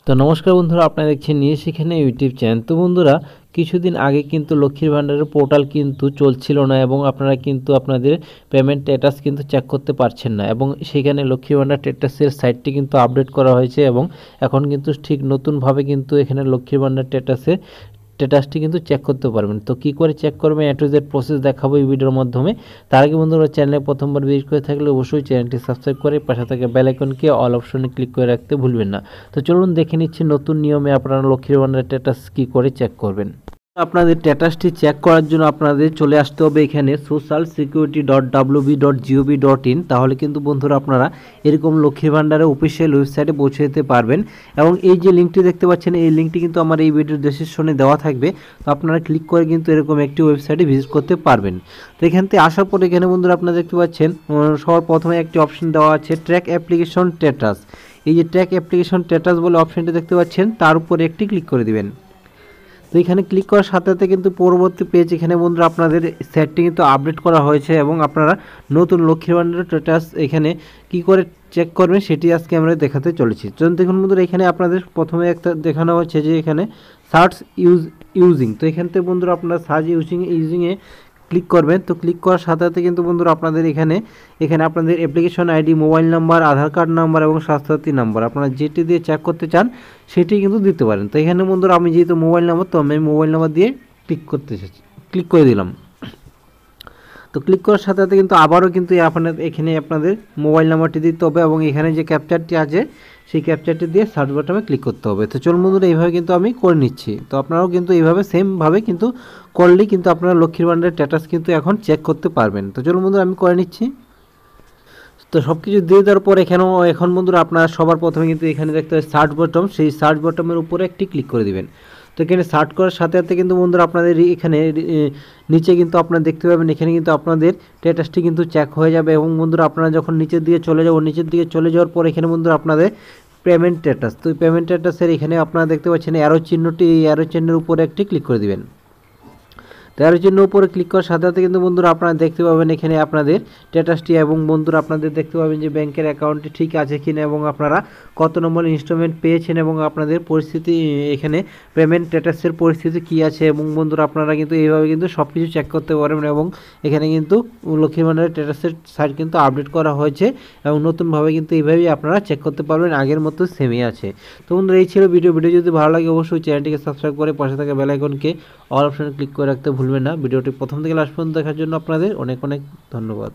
তো নমস্কার বন্ধুরা, আপনারা দেখছেন নিয়ে সেখানে ইউটিউব চ্যানেল। তো বন্ধুরা, কিছুদিন আগে কিন্তু লক্ষ্মীর ভাণ্ডারের পোর্টাল কিন্তু চলছিল না এবং আপনারা কিন্তু আপনাদের পেমেন্ট স্ট্যাটাস কিন্তু চেক করতে পারছেন না, এবং সেখানে লক্ষ্মীর ভাণ্ডার স্ট্যাটাসের সাইটটি কিন্তু আপডেট করা হয়েছে এবং এখন কিন্তু ঠিক নতুনভাবে কিন্তু এখানে লক্ষ্মীর ভাণ্ডার স্ট্যাটাসটি কিন্তু চেক করতে পারবেন। তো কী করে চেক করবেন, এ টু জেড প্রসেস দেখাবো এই ভিডিওর মাধ্যমে। তার আগে বন্ধুরা, চ্যানেলে প্রথমবার ভিজিট করে থাকলে অবশ্যই চ্যানেলটি সাবস্ক্রাইব করে পাশে থাকা বেল আইকনকে অল অপশনে ক্লিক করে রাখতে ভুলবেন না। তো চলুন দেখে নিচ্ছি নতুন নিয়মে আপনারা লক্ষ্মীর ভাণ্ডার স্ট্যাটাস কী করে চেক করবেন। আপনাদের স্ট্যাটাসটি চেক করার জন্য আপনাদের চলে আসতে হবে এখানে socialsecurity.wb.gov.in। তাহলে কিন্তু বন্ধুরা আপনারা এরকম লক্ষ্মীর ভাণ্ডারের অফিসিয়াল ওয়েবসাইটে পৌঁছে যেতে পারবেন, এবং এই যে লিঙ্কটি দেখতে পাচ্ছেন এই লিঙ্কটি কিন্তু আমার এই ভিডিওর ডেসক্রিপশনে দেওয়া থাকবে। তো আপনারা ক্লিক করে কিন্তু এরকম একটি ওয়েবসাইটে ভিজিট করতে পারবেন। তো এখান থেকে আসার পরে এখানে বন্ধুরা আপনারা দেখতে পাচ্ছেন সবার প্রথমে একটি অপশন দেওয়া আছে ট্র্যাক অ্যাপ্লিকেশন স্ট্যাটাস। এই যে ট্র্যাক অ্যাপ্লিকেশন স্ট্যাটাস বলে অপশনটি দেখতে পাচ্ছেন, তার উপরে একটি ক্লিক করে দিবেন। তো এখানে ক্লিক করার সাথে সাথে কিন্তু পরবর্তী পেজ এখানে বন্ধুরা আপনাদের সেটটি কিন্তু আপডেট করা হয়েছে, এবং আপনারা নতুন লক্ষ্মীর ভাণ্ডারের স্ট্যাটাস এখানে কি করে চেক করবেন সেটি আজকে আমরা দেখাতে চলেছি। চলুন দেখুন বন্ধুরা, এখানে আপনাদের প্রথমে একটা দেখানো হচ্ছে যে এখানে সার্চ ইউজিং। তো এখান থেকে বন্ধুরা আপনারা সার্চ ইউজিংয়ে ক্লিক করবেন। তো ক্লিক করার সাথে সাথে কিন্তু বন্ধুরা আপনাদের এখানে আপনাদের অ্যাপ্লিকেশন আইডি, মোবাইল নাম্বার, আধার কার্ড নাম্বার এবং স্বাস্থ্যসাথী নাম্বার আপনারা যেটি দিয়ে চেক করতে চান সেটি কিন্তু দিতে পারেন। তো এখানে বন্ধুরা আমি যেহেতু মোবাইল নাম্বার, তো আমি মোবাইল নাম্বার দিয়ে ক্লিক করে দিলাম। তো ক্লিক করার সাথে সাথে কিন্তু আবারও কিন্তু এখানে আপনাদের মোবাইল নাম্বারটি দিতে হবে, এবং এখানে যে ক্যাপচারটি আছে সেই ক্যাপচারটি দিয়ে সার্চ বাটনে ক্লিক করতে হবে। তো চলুন বন্ধুরা, এইভাবে কিন্তু আমি করে নিচ্ছি। তো আপনারাও কিন্তু এইভাবে সেমভাবে কিন্তু করলেই কিন্তু আপনারা লক্ষ্মীর ভাণ্ডারের স্ট্যাটাস কিন্তু এখন চেক করতে পারবেন। তো চলুন বন্ধুরা, আমি করে নিচ্ছি। তো সব কিছু দিয়ে দেওয়ার পর এখন বন্ধুরা আপনারা সবার প্রথমে কিন্তু এখানে দেখতে হবে সার্চ বটন, সেই সার্চ বটনের উপরে একটি ক্লিক করে দিবেন। তো এখানে সার্চ করার সাথে সাথে কিন্তু বন্ধুরা আপনাদের এখানে নিচে কিন্তু আপনারা দেখতে পাবেন এখানে কিন্তু আপনাদের স্ট্যাটাসটি কিন্তু চেক হয়ে যাবে, এবং বন্ধুরা আপনারা যখন নিচের দিকে চলে যাওয়ার পর এখানে বন্ধুরা আপনাদের পেমেন্ট স্ট্যাটাস, তো পেমেন্ট স্ট্যাটাসের এখানে আপনারা দেখতে পাচ্ছেন অ্যারো চিহ্নটি, এই অ্যারো চিহ্নের উপরে একটি ক্লিক করে দিবেন। তার জন্য উপরে ক্লিক করার সাথে সাথে কিন্তু বন্ধুরা আপনারা দেখতে পাবেন এখানে আপনাদের স্ট্যাটাসটি, এবং বন্ধুরা আপনাদের দেখতে পাবেন যে ব্যাংকের অ্যাকাউন্টটি ঠিক আছে কিনা, এবং আপনারা কত নম্বর ইনস্টলমেন্ট পেয়েছেন, এবং আপনাদের পরিস্থিতি এখানে পেমেন্ট স্ট্যাটাসের পরিস্থিতি কী আছে, এবং বন্ধুরা আপনারা কিন্তু এইভাবে কিন্তু সব কিছু চেক করতে পারবেন। এবং এখানে কিন্তু লক্ষ্মীর ভাণ্ডারের স্ট্যাটাসের সাইট কিন্তু আপডেট করা হয়েছে, এবং নতুনভাবে কিন্তু এইভাবেই আপনারা চেক করতে পারবেন, আগের মতো সেমই আছে। তো বন্ধুরা, এই ছিল ভিডিও যদি ভালো লাগে অবশ্যই চ্যানেলটিকে সাবস্ক্রাইব করে পাশে থাকা বেল আইকনকে অল অপশনে ক্লিক করে রাখতে ভুলবেন না। ভিডিওটি প্রথম থেকে লাস্ট পর্যন্ত দেখার জন্য আপনাদের অনেক অনেক ধন্যবাদ।